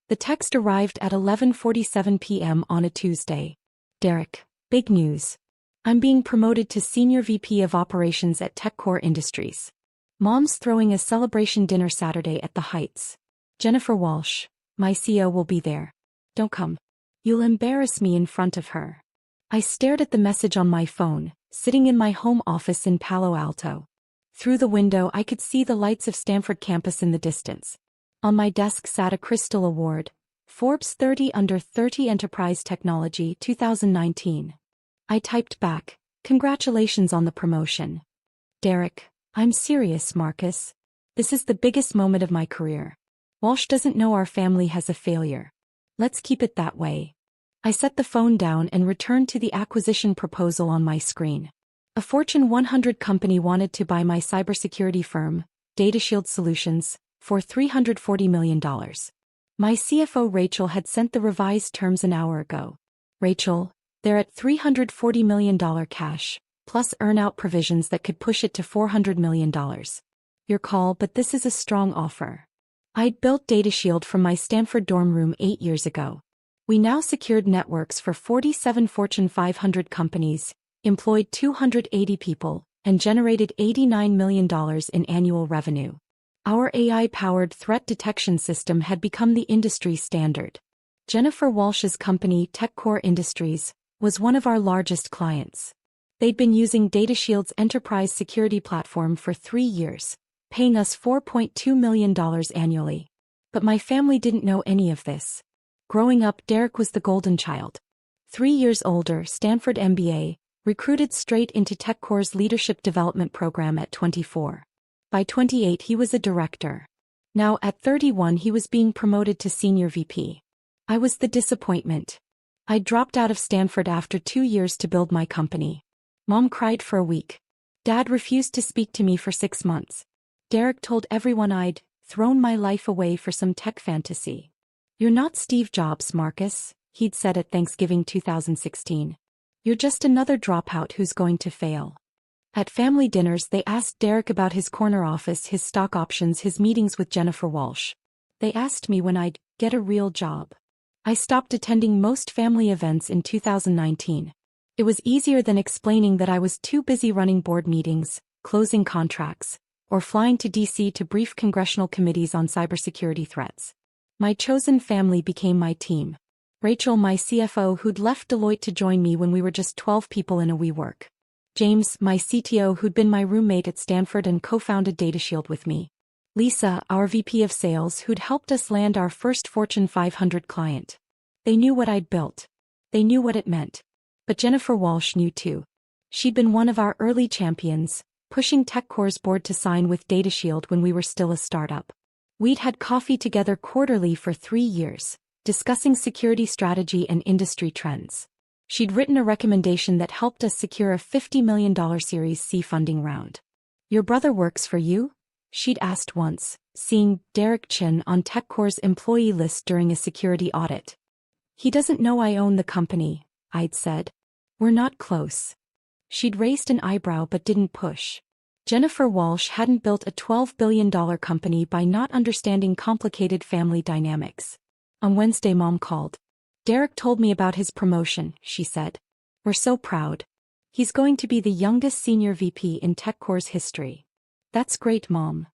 The text arrived at 11:47 p.m. on a Tuesday. Derek, big news. I'm being promoted to Senior VP of Operations at TechCore Industries. Mom's throwing a celebration dinner Saturday at the Heights. Jennifer Walsh, my CEO, will be there. Don't come. You'll embarrass me in front of her. I stared at the message on my phone, sitting in my home office in Palo Alto. Through the window I could see the lights of Stanford campus in the distance. On my desk sat a Crystal Award, Forbes 30 Under 30 Enterprise Technology 2019. I typed back, "Congratulations on the promotion." "Derek, I'm serious, Marcus. This is the biggest moment of my career. Walsh doesn't know our family has a failure. Let's keep it that way." I set the phone down and returned to the acquisition proposal on my screen. A Fortune 100 company wanted to buy my cybersecurity firm, DataShield Solutions, for $340 million. My CFO Rachel had sent the revised terms an hour ago. "Rachel, they're at $340 million cash, plus earn-out provisions that could push it to $400 million. Your call, but this is a strong offer." I'd built DataShield from my Stanford dorm room 8 years ago. We now secured networks for 47 Fortune 500 companies, employed 280 people, and generated $89 million in annual revenue. Our AI-powered threat detection system had become the industry standard. Jennifer Walsh's company, TechCore Industries, was one of our largest clients. They'd been using DataShield's enterprise security platform for 3 years, paying us $4.2 million annually. But my family didn't know any of this. Growing up, Derek was the golden child. 3 years older, Stanford MBA, recruited straight into TechCore's leadership development program at 24. By 28 he was a director. Now at 31 he was being promoted to Senior VP. I was the disappointment. I dropped out of Stanford after 2 years to build my company. Mom cried for a week. Dad refused to speak to me for 6 months. Derek told everyone I'd thrown my life away for some tech fantasy. "You're not Steve Jobs, Marcus," he'd said at Thanksgiving 2016. "You're just another dropout who's going to fail." At family dinners they asked Derek about his corner office, his stock options, his meetings with Jennifer Walsh. They asked me when I'd get a real job. I stopped attending most family events in 2019. It was easier than explaining that I was too busy running board meetings, closing contracts, or flying to DC to brief congressional committees on cybersecurity threats. My chosen family became my team. Rachel, my CFO, who'd left Deloitte to join me when we were just 12 people in a WeWork. James, my CTO, who'd been my roommate at Stanford and co-founded DataShield with me. Lisa, our VP of Sales, who'd helped us land our first Fortune 500 client. They knew what I'd built. They knew what it meant. But Jennifer Walsh knew too. She'd been one of our early champions, pushing TechCore's board to sign with DataShield when we were still a startup. We'd had coffee together quarterly for 3 years, discussing security strategy and industry trends. She'd written a recommendation that helped us secure a $50 million Series C funding round. "Your brother works for you?" she'd asked once, seeing Derek Chin on TechCore's employee list during a security audit. "He doesn't know I own the company," I'd said. "We're not close." She'd raised an eyebrow but didn't push. Jennifer Walsh hadn't built a $12 billion company by not understanding complicated family dynamics. On Wednesday Mom called. "Derek told me about his promotion," she said. "We're so proud. He's going to be the youngest Senior VP in TechCore's history." "That's great, Mom."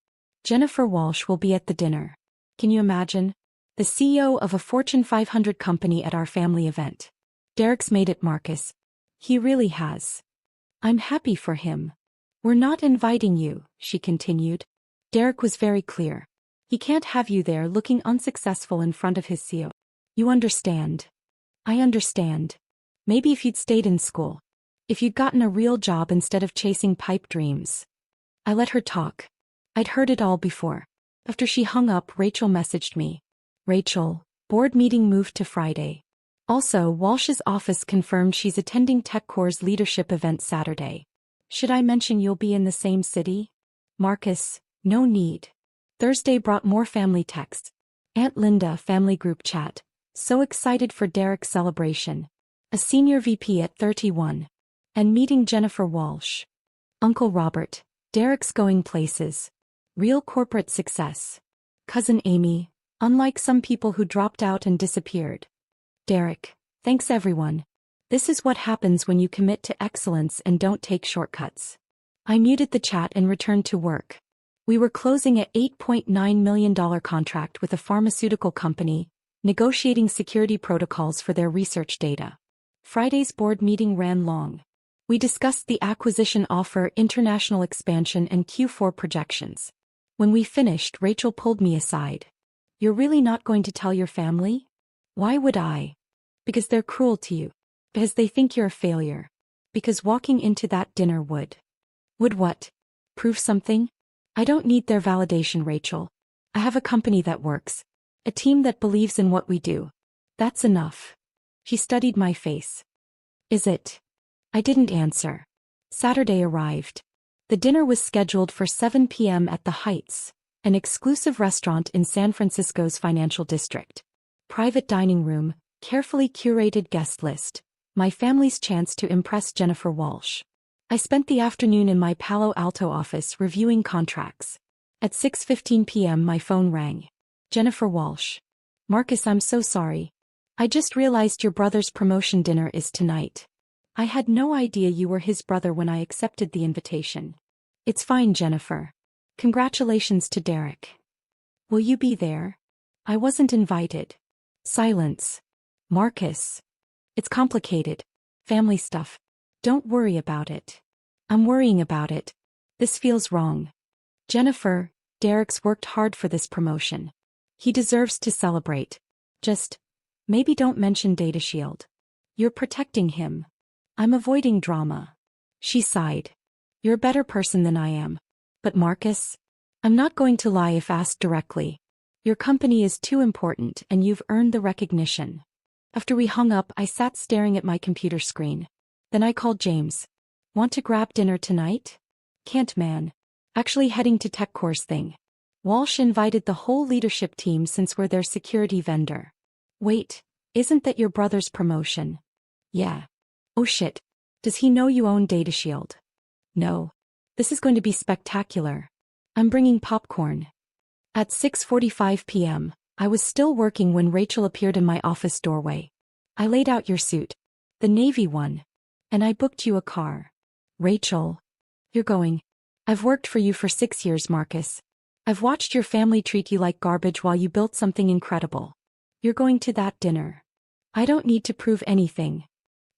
Jennifer Walsh will be at the dinner. Can you imagine? The CEO of a Fortune 500 company at our family event. "Derek's made it, Marcus. He really has. I'm happy for him." "We're not inviting you," she continued. Derek was very clear. He can't have you there looking unsuccessful in front of his CEO. "You understand." "I understand. Maybe if you'd stayed in school. If you'd gotten a real job instead of chasing pipe dreams." I let her talk. I'd heard it all before. After she hung up, Rachel messaged me. "Rachel, board meeting moved to Friday. Also, Walsh's office confirmed she's attending TechCore's leadership event Saturday. Should I mention you'll be in the same city?" "Marcus, no need." Thursday brought more family texts. Aunt Linda, family group chat. So excited for Derek's celebration. A Senior VP at 31. And meeting Jennifer Walsh. Uncle Robert, Derek's going places. Real corporate success. Cousin Amy, Unlike some people who dropped out and disappeared. Derek, thanks everyone. This is what happens when you commit to excellence and don't take shortcuts. I muted the chat and returned to work. We were closing a $8.9 million contract with a pharmaceutical company, negotiating security protocols for their research data. Friday's board meeting ran long. We discussed the acquisition offer, international expansion, and Q4 projections. When we finished, Rachel pulled me aside. You're really not going to tell your family? Why would I? Because they're cruel to you. Because they think you're a failure. Because walking into that dinner would. Would what? Prove something? I don't need their validation, Rachel. I have a company that works. A team that believes in what we do. That's enough. She studied my face. Is it? I didn't answer. Saturday arrived. The dinner was scheduled for 7 p.m. at the Heights, an exclusive restaurant in San Francisco's financial district. Private dining room, carefully curated guest list, my family's chance to impress Jennifer Walsh. I spent the afternoon in my Palo Alto office reviewing contracts. At 6:15 p.m. my phone rang. Jennifer Walsh. Marcus, I'm so sorry. I just realized your brother's promotion dinner is tonight. I had no idea you were his brother when I accepted the invitation. It's fine, Jennifer. Congratulations to Derek. Will you be there? I wasn't invited. Silence. Marcus. It's complicated. Family stuff. Don't worry about it. I'm worrying about it. This feels wrong. Jennifer, Derek's worked hard for this promotion. He deserves to celebrate. Just, maybe don't mention Data Shield. You're protecting him. I'm avoiding drama. She sighed. You're a better person than I am. But Marcus? I'm not going to lie if asked directly. Your company is too important and you've earned the recognition. After we hung up, I sat staring at my computer screen. Then I called James. Want to grab dinner tonight? Can't, man. Actually heading to TechCore's thing. Walsh invited the whole leadership team since we're their security vendor. Wait, isn't that your brother's promotion? Yeah. Oh shit. Does he know you own Data Shield? No. This is going to be spectacular. I'm bringing popcorn. At 6:45 p.m., I was still working when Rachel appeared in my office doorway. I laid out your suit. The navy one. And I booked you a car. Rachel. You're going. I've worked for you for 6 years, Marcus. I've watched your family treat you like garbage while you built something incredible. You're going to that dinner. I don't need to prove anything.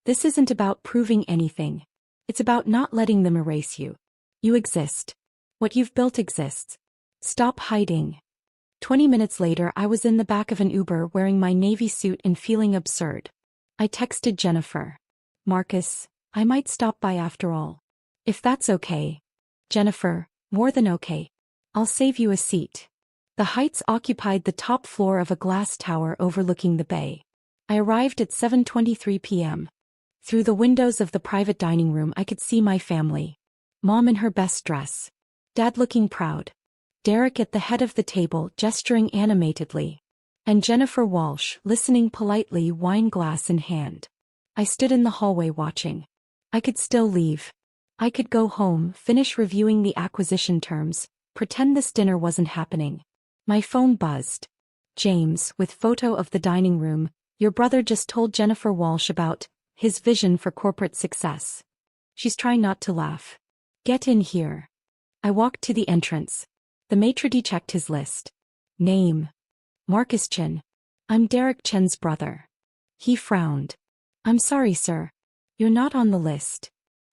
This isn't about proving anything. It's about not letting them erase you. You exist. What you've built exists. Stop hiding. 20 minutes later, I was in the back of an Uber wearing my navy suit and feeling absurd. I texted Jennifer. Marcus, I might stop by after all. If that's okay. Jennifer, more than okay. I'll save you a seat. The Heights occupied the top floor of a glass tower overlooking the bay. I arrived at 7:23 p.m. Through the windows of the private dining room I could see my family. Mom in her best dress. Dad looking proud. Derek at the head of the table gesturing animatedly. And Jennifer Walsh listening politely, wine glass in hand. I stood in the hallway watching. I could still leave. I could go home, finish reviewing the acquisition terms, pretend this dinner wasn't happening. My phone buzzed. James, with photo of the dining room, your brother just told Jennifer Walsh about his vision for corporate success. She's trying not to laugh. Get in here. I walked to the entrance. The maitre d' checked his list. Name. Marcus Chen. I'm Derek Chen's brother. He frowned. I'm sorry, sir. You're not on the list.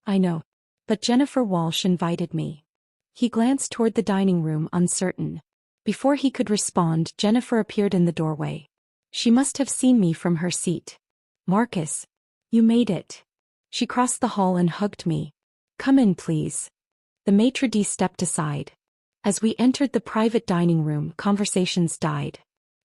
I know. But Jennifer Walsh invited me. He glanced toward the dining room, uncertain. Before he could respond, Jennifer appeared in the doorway. She must have seen me from her seat. Marcus. You made it. She crossed the hall and hugged me. Come in, please. The maitre d' stepped aside. As we entered the private dining room, conversations died.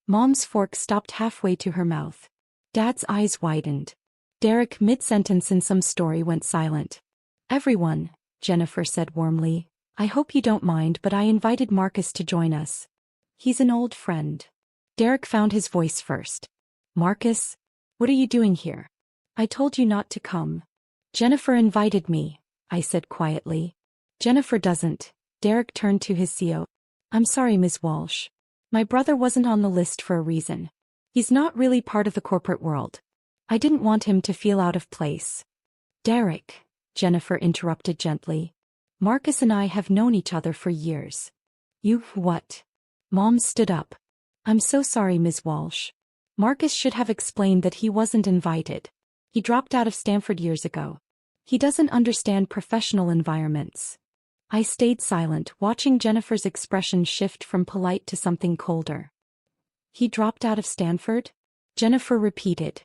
Mom's fork stopped halfway to her mouth. Dad's eyes widened. Derek, mid-sentence in some story, went silent. Everyone, Jennifer said warmly, I hope you don't mind, but I invited Marcus to join us. He's an old friend. Derek found his voice first. Marcus? What are you doing here? I told you not to come. Jennifer invited me, I said quietly. Jennifer doesn't. Derek turned to his CO. I'm sorry, Ms. Walsh. My brother wasn't on the list for a reason. He's not really part of the corporate world. I didn't want him to feel out of place. Derek, Jennifer interrupted gently. Marcus and I have known each other for years. You what? Mom stood up. I'm so sorry, Ms. Walsh. Marcus should have explained that he wasn't invited. He dropped out of Stanford years ago. He doesn't understand professional environments. I stayed silent, watching Jennifer's expression shift from polite to something colder. He dropped out of Stanford? Jennifer repeated.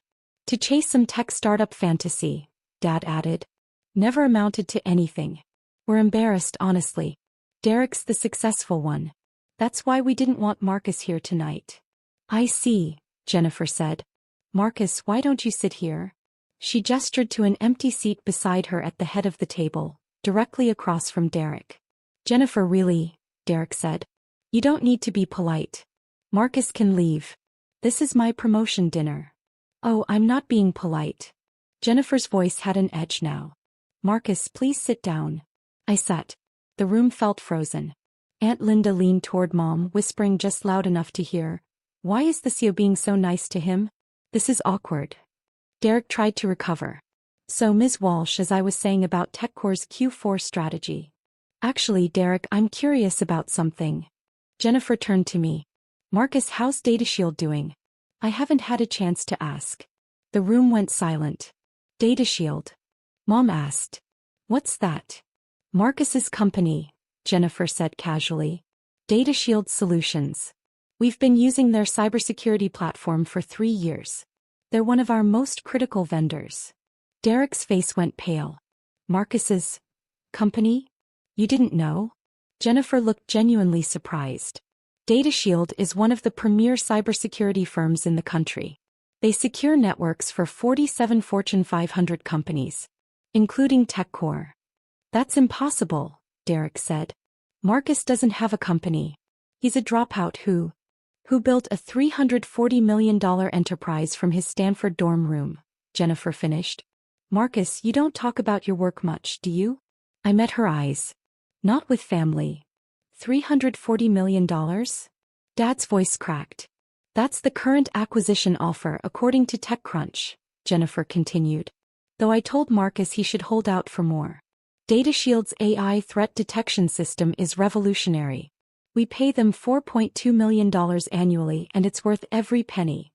To chase some tech startup fantasy, Dad added. Never amounted to anything. We're embarrassed, honestly. Derek's the successful one. That's why we didn't want Marcus here tonight. I see, Jennifer said. Marcus, why don't you sit here? She gestured to an empty seat beside her at the head of the table, directly across from Derek. Jennifer, really, Derek said. You don't need to be polite. Marcus can leave. This is my promotion dinner. Oh, I'm not being polite. Jennifer's voice had an edge now. Marcus, please sit down. I sat. The room felt frozen. Aunt Linda leaned toward Mom, whispering just loud enough to hear. Why is the CEO being so nice to him? This is awkward. Derek tried to recover. So Ms. Walsh, as I was saying about TechCore's Q4 strategy. Actually, Derek, I'm curious about something. Jennifer turned to me. Marcus, how's DataShield doing? I haven't had a chance to ask. The room went silent. DataShield? Mom asked. What's that? Marcus's company, Jennifer said casually. DataShield Solutions. We've been using their cybersecurity platform for 3 years. They're one of our most critical vendors. Derek's face went pale. Marcus's company? You didn't know? Jennifer looked genuinely surprised. DataShield is one of the premier cybersecurity firms in the country. They secure networks for 47 Fortune 500 companies, including TechCore. That's impossible, Derek said. Marcus doesn't have a company. He's a dropout who built a $340 million enterprise from his Stanford dorm room, Jennifer finished. Marcus, you don't talk about your work much, do you? I met her eyes. Not with family. $340 million? Dad's voice cracked. That's the current acquisition offer according to TechCrunch, Jennifer continued. Though I told Marcus he should hold out for more. DataShield's AI threat detection system is revolutionary. We pay them $4.2 million annually and it's worth every penny.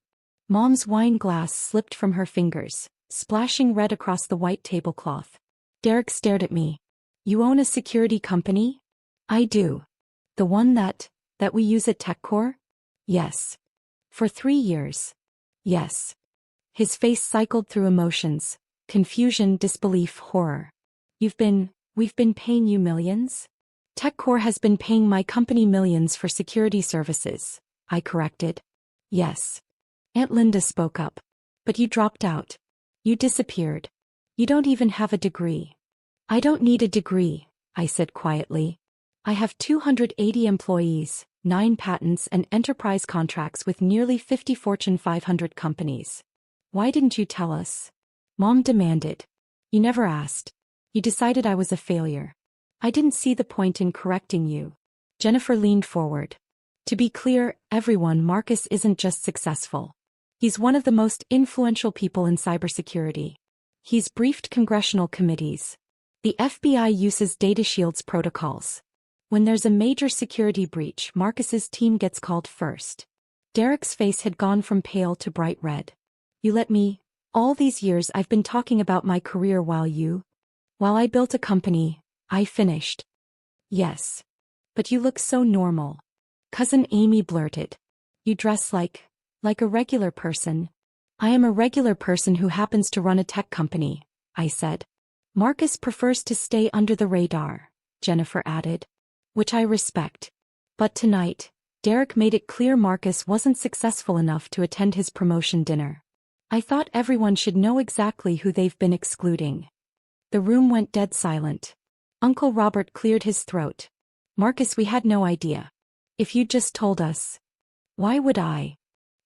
Mom's wine glass slipped from her fingers, splashing red across the white tablecloth. Derek stared at me. You own a security company? I do. The one that we use at TechCore? Yes. For 3 years. Yes. His face cycled through emotions, confusion, disbelief, horror. We've been paying you millions? TechCore has been paying my company millions for security services, I corrected. Yes. Aunt Linda spoke up. But you dropped out. You disappeared. You don't even have a degree. I don't need a degree, I said quietly. I have 280 employees, 9 patents and enterprise contracts with nearly 50 Fortune 500 companies. Why didn't you tell us? Mom demanded. You never asked. You decided I was a failure. I didn't see the point in correcting you. Jennifer leaned forward. To be clear, everyone, Marcus isn't just successful. He's one of the most influential people in cybersecurity. He's briefed congressional committees. The FBI uses DataShield's protocols. When there's a major security breach, Marcus's team gets called first. Derek's face had gone from pale to bright red. You let me. All these years I've been talking about my career while I built a company, I finished. Yes. But you look so normal. Cousin Amy blurted. You dress like a regular person. I am a regular person who happens to run a tech company, I said. Marcus prefers to stay under the radar, Jennifer added. Which I respect. But tonight, Derek made it clear Marcus wasn't successful enough to attend his promotion dinner. I thought everyone should know exactly who they've been excluding. The room went dead silent. Uncle Robert cleared his throat. Marcus, we had no idea. If you'd just told us. Why would I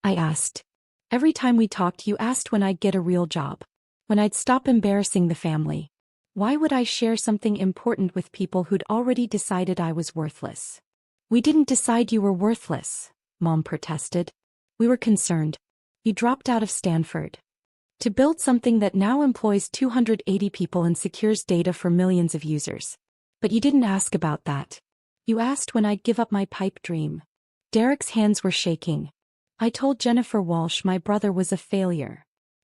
asked. Every time we talked you asked when I'd get a real job. When I'd stop embarrassing the family. Why would I share something important with people who'd already decided I was worthless? We didn't decide you were worthless, Mom protested. We were concerned. You dropped out of Stanford to build something that now employs 280 people and secures data for millions of users. But you didn't ask about that. You asked when I'd give up my pipe dream. Derek's hands were shaking. I told Jennifer Walsh my brother was a failure.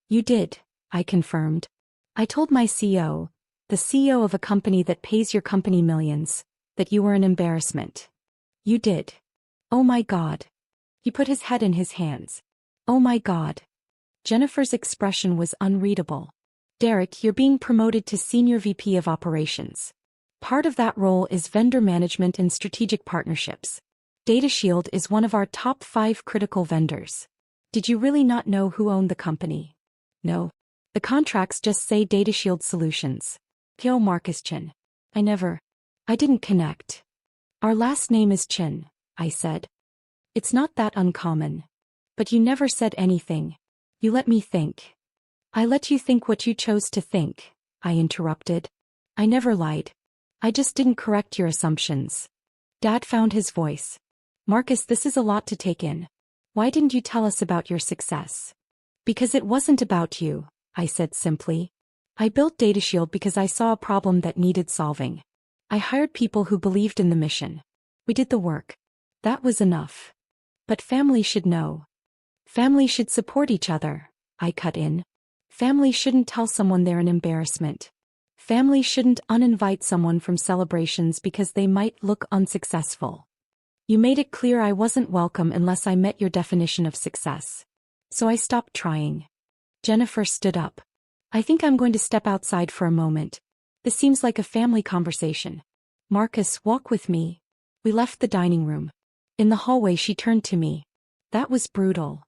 You did, I confirmed. I told my CEO, the CEO of a company that pays your company millions, that you were an embarrassment. You did. Oh my God. He put his head in his hands. Oh my God. Jennifer's expression was unreadable. Derek, you're being promoted to Senior VP of Operations. Part of that role is vendor management and strategic partnerships. DataShield is one of our top 5 critical vendors. Did you really not know who owned the company? No. The contracts just say DataShield Solutions. Kyo Marcus Chin. I didn't connect. Our last name is Chin, I said. It's not that uncommon. But you never said anything. You let me think. I let you think what you chose to think, I interrupted. I never lied. I just didn't correct your assumptions. Dad found his voice. Marcus, this is a lot to take in. Why didn't you tell us about your success? Because it wasn't about you, I said simply. I built DataShield because I saw a problem that needed solving. I hired people who believed in the mission. We did the work. That was enough. But family should know. Family should support each other, I cut in. Family shouldn't tell someone they're an embarrassment. Family shouldn't uninvite someone from celebrations because they might look unsuccessful. You made it clear I wasn't welcome unless I met your definition of success. So I stopped trying. Jennifer stood up. I think I'm going to step outside for a moment. This seems like a family conversation. Marcus, walk with me. We left the dining room. In the hallway she turned to me. That was brutal.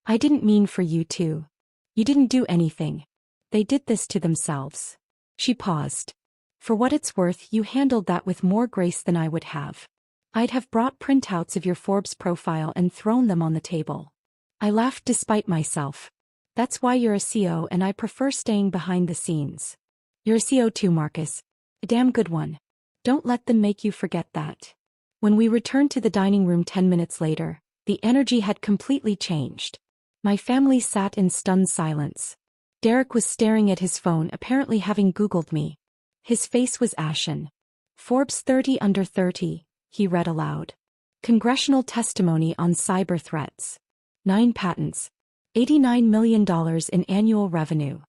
I didn't mean for you to. You didn't do anything. They did this to themselves. She paused. For what it's worth, you handled that with more grace than I would have. I'd have brought printouts of your Forbes profile and thrown them on the table. I laughed despite myself. That's why you're a CEO and I prefer staying behind the scenes. You're a CEO too, Marcus. A damn good one. Don't let them make you forget that. When we returned to the dining room 10 minutes later, the energy had completely changed. My family sat in stunned silence. Derek was staring at his phone, apparently having Googled me. His face was ashen. Forbes 30 under 30, he read aloud. Congressional testimony on cyber threats. 9 patents. $89 million in annual revenue.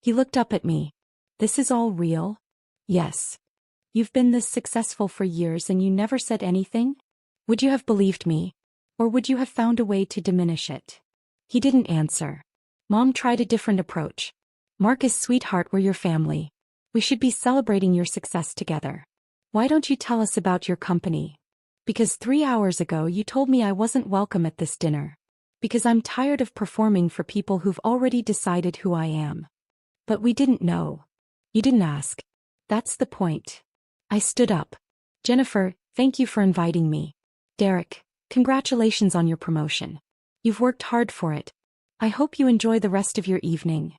He looked up at me. This is all real? Yes. You've been this successful for years and you never said anything? Would you have believed me? Or would you have found a way to diminish it? He didn't answer. Mom tried a different approach. Marcus, sweetheart, we're your family. We should be celebrating your success together. Why don't you tell us about your company? Because 3 hours ago you told me I wasn't welcome at this dinner. Because I'm tired of performing for people who've already decided who I am. But we didn't know. You didn't ask. That's the point. I stood up. Jennifer, thank you for inviting me. Derek, congratulations on your promotion. You've worked hard for it. I hope you enjoy the rest of your evening.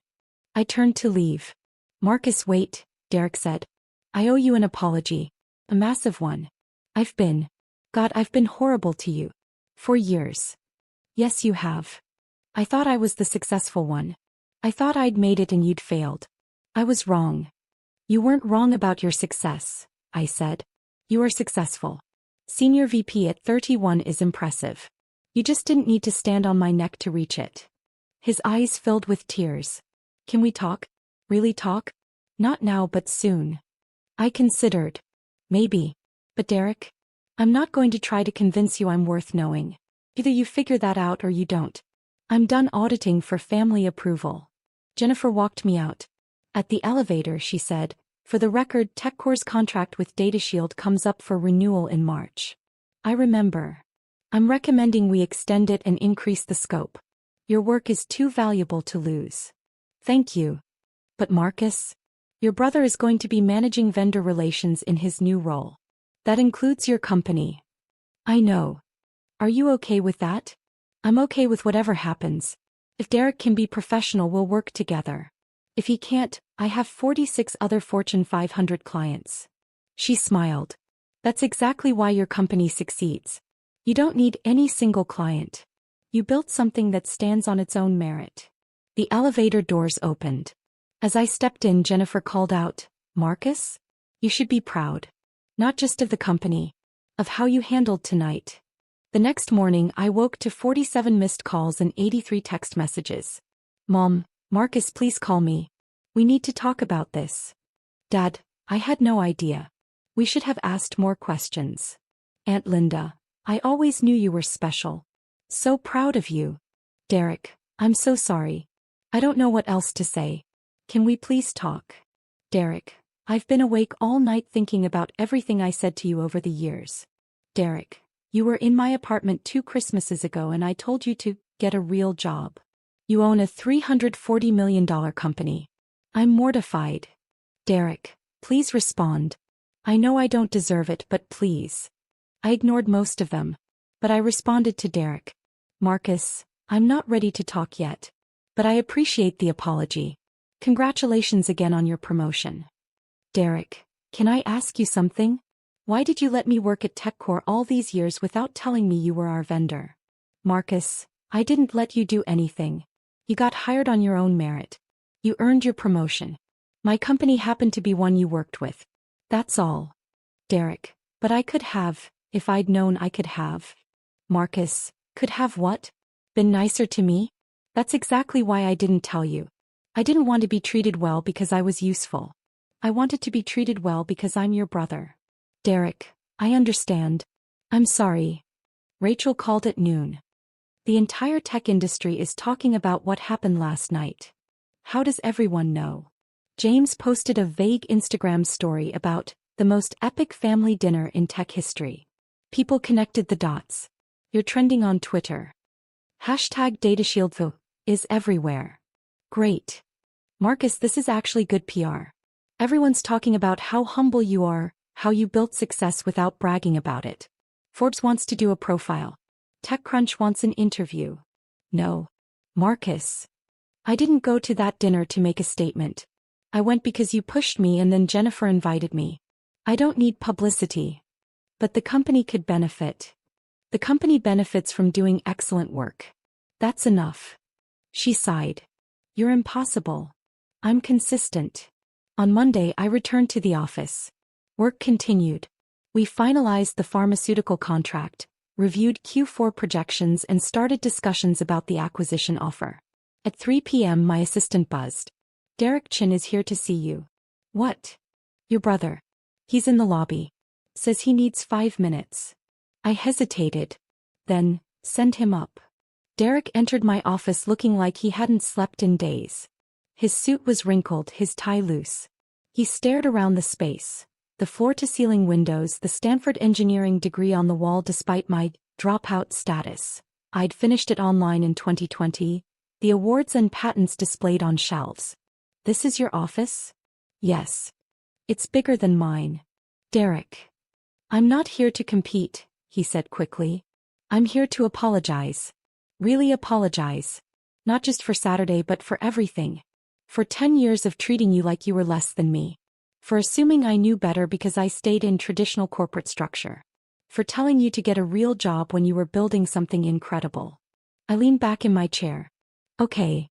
I turned to leave. Marcus, wait, Derek said. I owe you an apology. A massive one. I've been horrible to you. For years. Yes, you have. I thought I was the successful one. I thought I'd made it and you'd failed. I was wrong. You weren't wrong about your success, I said. You are successful. Senior VP at 31 is impressive. You just didn't need to stand on my neck to reach it. His eyes filled with tears. Can we talk? Really talk? Not now, but soon. I considered. Maybe. But Derek? I'm not going to try to convince you I'm worth knowing. Either you figure that out or you don't. I'm done auditing for family approval. Jennifer walked me out. At the elevator, she said, for the record, TechCore's contract with DataShield comes up for renewal in March. I remember. I'm recommending we extend it and increase the scope. Your work is too valuable to lose. Thank you. But Marcus? Your brother is going to be managing vendor relations in his new role. That includes your company. I know. Are you okay with that? I'm okay with whatever happens. If Derek can be professional, we'll work together. If he can't, I have 46 other Fortune 500 clients. She smiled. That's exactly why your company succeeds. You don't need any single client. You built something that stands on its own merit. The elevator doors opened. As I stepped in, Jennifer called out, "Marcus? You should be proud. Not just of the company, of how you handled tonight." The next morning, I woke to 47 missed calls and 83 text messages. "Mom, Marcus, please call me. We need to talk about this." "Dad, I had no idea. We should have asked more questions." "Aunt Linda, I always knew you were special. So proud of you." "Derek, I'm so sorry. I don't know what else to say. Can we please talk?" "Derek, I've been awake all night thinking about everything I said to you over the years. Derek, you were in my apartment 2 Christmases ago and I told you to get a real job. You own a $340 million company. I'm mortified. Derek, please respond. I know I don't deserve it, but please." I ignored most of them. But I responded to Derek. "Marcus, I'm not ready to talk yet. But I appreciate the apology. Congratulations again on your promotion." "Derek, can I ask you something? Why did you let me work at TechCore all these years without telling me you were our vendor?" "Marcus, I didn't let you do anything. You got hired on your own merit. You earned your promotion. My company happened to be one you worked with. That's all." "Derek, but I could have, if I'd known I could have." "Marcus, could have what? Been nicer to me? That's exactly why I didn't tell you. I didn't want to be treated well because I was useful. I wanted to be treated well because I'm your brother." "Derek, I understand. I'm sorry." Rachel called at noon. "The entire tech industry is talking about what happened last night. How does everyone know?" James posted a vague Instagram story about the most epic family dinner in tech history. People connected the dots. "You're trending on Twitter. #DataShieldVo is everywhere." "Great. Marcus, this is actually good PR. Everyone's talking about how humble you are, how you built success without bragging about it. Forbes wants to do a profile. TechCrunch wants an interview." "No. Marcus. I didn't go to that dinner to make a statement. I went because you pushed me and then Jennifer invited me. I don't need publicity. But the company could benefit. The company benefits from doing excellent work. That's enough." She sighed. "You're impossible. I'm consistent." On Monday, I returned to the office. Work continued. We finalized the pharmaceutical contract, reviewed Q4 projections and started discussions about the acquisition offer. At 3 p.m. my assistant buzzed. "Derek Chin is here to see you." "What?" "Your brother. He's in the lobby. Says he needs 5 minutes." I hesitated. Then, "Send him up." Derek entered my office looking like he hadn't slept in days. His suit was wrinkled, his tie loose. He stared around the space. The floor-to-ceiling windows, the Stanford engineering degree on the wall despite my dropout status. I'd finished it online in 2020. The awards and patents displayed on shelves. "This is your office?" "Yes. It's bigger than mine." "Derek. I'm not here to compete," he said quickly. "I'm here to apologize. Really apologize. Not just for Saturday but for everything. For 10 years of treating you like you were less than me. For assuming I knew better because I stayed in traditional corporate structure. For telling you to get a real job when you were building something incredible." I leaned back in my chair. "Okay.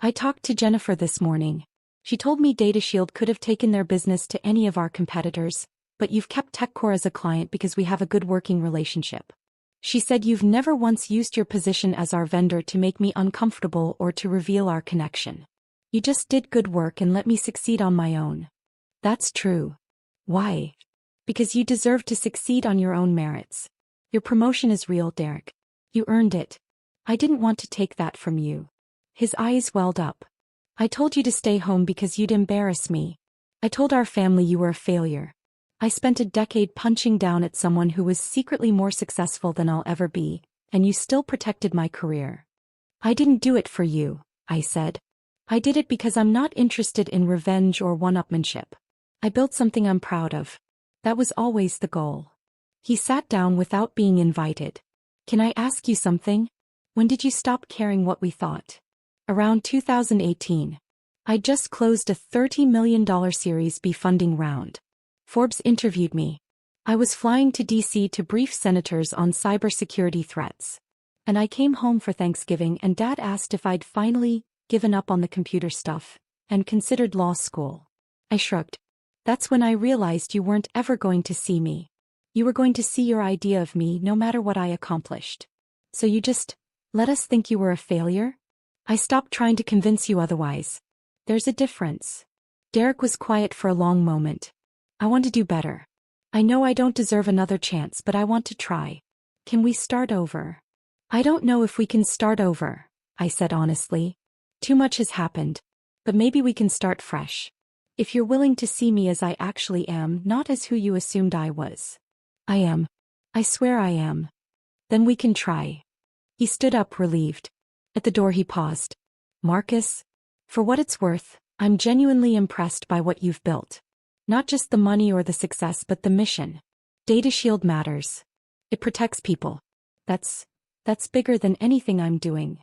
I talked to Jennifer this morning. She told me DataShield could have taken their business to any of our competitors, but you've kept TechCore as a client because we have a good working relationship. She said you've never once used your position as our vendor to make me uncomfortable or to reveal our connection. You just did good work and let me succeed on my own." "That's true." "Why?" "Because you deserve to succeed on your own merits. Your promotion is real, Derek. You earned it. I didn't want to take that from you." His eyes welled up. "I told you to stay home because you'd embarrass me. I told our family you were a failure. I spent a decade punching down at someone who was secretly more successful than I'll ever be, and you still protected my career." "I didn't do it for you," I said. "I did it because I'm not interested in revenge or one-upmanship. I built something I'm proud of. That was always the goal." He sat down without being invited. "Can I ask you something? When did you stop caring what we thought?" "Around 2018. I just closed a $30 million Series B funding round. Forbes interviewed me. I was flying to DC to brief senators on cybersecurity threats. And I came home for Thanksgiving and Dad asked if I'd finally given up on the computer stuff and considered law school. I shrugged. That's when I realized you weren't ever going to see me. You were going to see your idea of me no matter what I accomplished. So you just let us think you were a failure? I stopped trying to convince you otherwise. There's a difference. Derek was quiet for a long moment. I want to do better. I know I don't deserve another chance, but I want to try. Can we start over? I don't know if we can start over, I said honestly. Too much has happened. But maybe we can start fresh. If you're willing to see me as I actually am, not as who you assumed I was. I am. I swear I am. Then we can try. He stood up relieved. At the door he paused. Marcus, for what it's worth, I'm genuinely impressed by what you've built. Not just the money or the success but the mission. Data Shield matters. It protects people. That's bigger than anything I'm doing.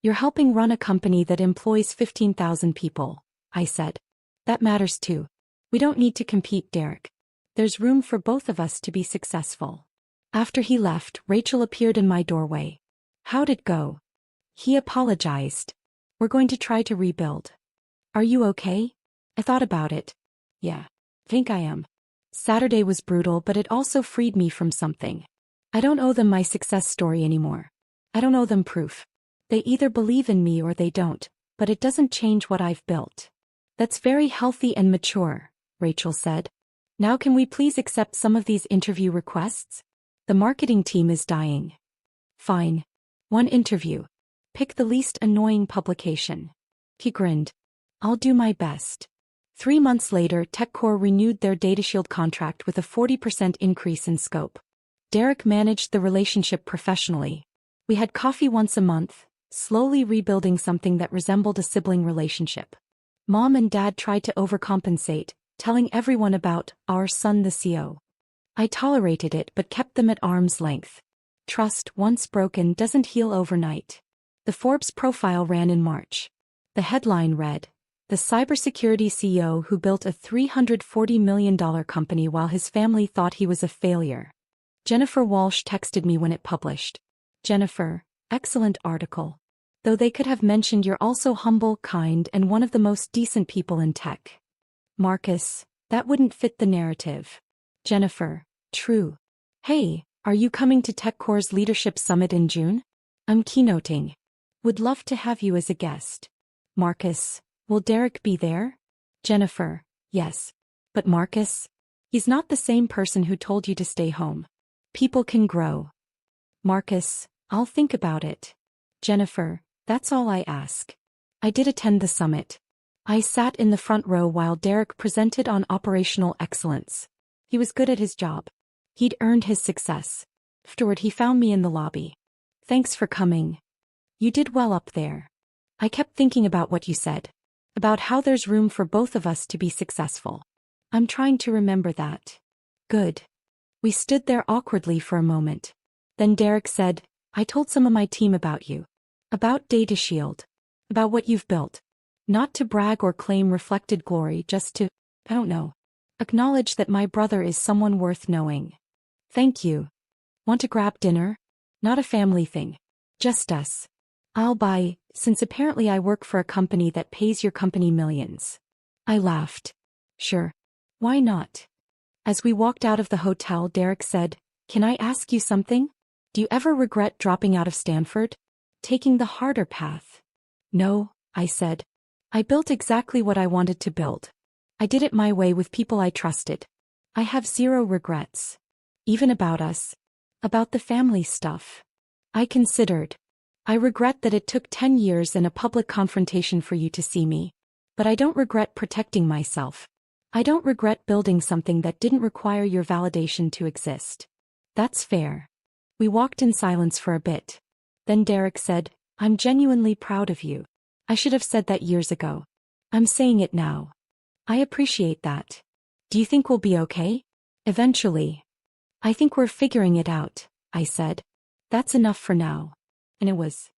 You're helping run a company that employs 15,000 people, I said. That matters too. We don't need to compete, Derek. There's room for both of us to be successful. After he left, Rachel appeared in my doorway. How'd it go? He apologized. We're going to try to rebuild. Are you okay? I thought about it. Yeah, think I am. Saturday was brutal, but it also freed me from something. I don't owe them my success story anymore. I don't owe them proof. They either believe in me or they don't, but it doesn't change what I've built. That's very healthy and mature, Rachel said. Now can we please accept some of these interview requests? The marketing team is dying. Fine. One interview. Pick the least annoying publication. He grinned. I'll do my best. 3 months later, TechCore renewed their DataShield contract with a 40% increase in scope. Derek managed the relationship professionally. We had coffee once a month, slowly rebuilding something that resembled a sibling relationship. Mom and Dad tried to overcompensate, telling everyone about our son the CEO. I tolerated it but kept them at arm's length. Trust, once broken, doesn't heal overnight. The Forbes profile ran in March. The headline read, "The cybersecurity CEO who built a $340 million company while his family thought he was a failure." Jennifer Walsh texted me when it published. Jennifer, excellent article. Though they could have mentioned you're also humble, kind, and one of the most decent people in tech. Marcus, that wouldn't fit the narrative. Jennifer, true. Hey, are you coming to TechCore's Leadership Summit in June? I'm keynoting. Would love to have you as a guest. Marcus, will Derek be there? Jennifer, yes. But Marcus? He's not the same person who told you to stay home. People can grow. Marcus, I'll think about it. Jennifer, that's all I ask. I did attend the summit. I sat in the front row while Derek presented on operational excellence. He was good at his job. He'd earned his success. Afterward, he found me in the lobby. Thanks for coming. You did well up there. I kept thinking about what you said. About how there's room for both of us to be successful. I'm trying to remember that. Good. We stood there awkwardly for a moment. Then Derek said, I told some of my team about you. About Data Shield. About what you've built. Not to brag or claim reflected glory, just to, I don't know, acknowledge that my brother is someone worth knowing. Thank you. Want to grab dinner? Not a family thing. Just us. I'll buy, since apparently I work for a company that pays your company millions. I laughed. Sure. Why not? As we walked out of the hotel, Derek said, Can I ask you something? Do you ever regret dropping out of Stanford? Taking the harder path? No, I said. I built exactly what I wanted to build. I did it my way with people I trusted. I have zero regrets. Even about us. About the family stuff. I considered. I regret that it took 10 years and a public confrontation for you to see me. But I don't regret protecting myself. I don't regret building something that didn't require your validation to exist. That's fair. We walked in silence for a bit. Then Derek said, I'm genuinely proud of you. I should have said that years ago. I'm saying it now. I appreciate that. Do you think we'll be okay? Eventually. I think we're figuring it out, I said. That's enough for now. And it was.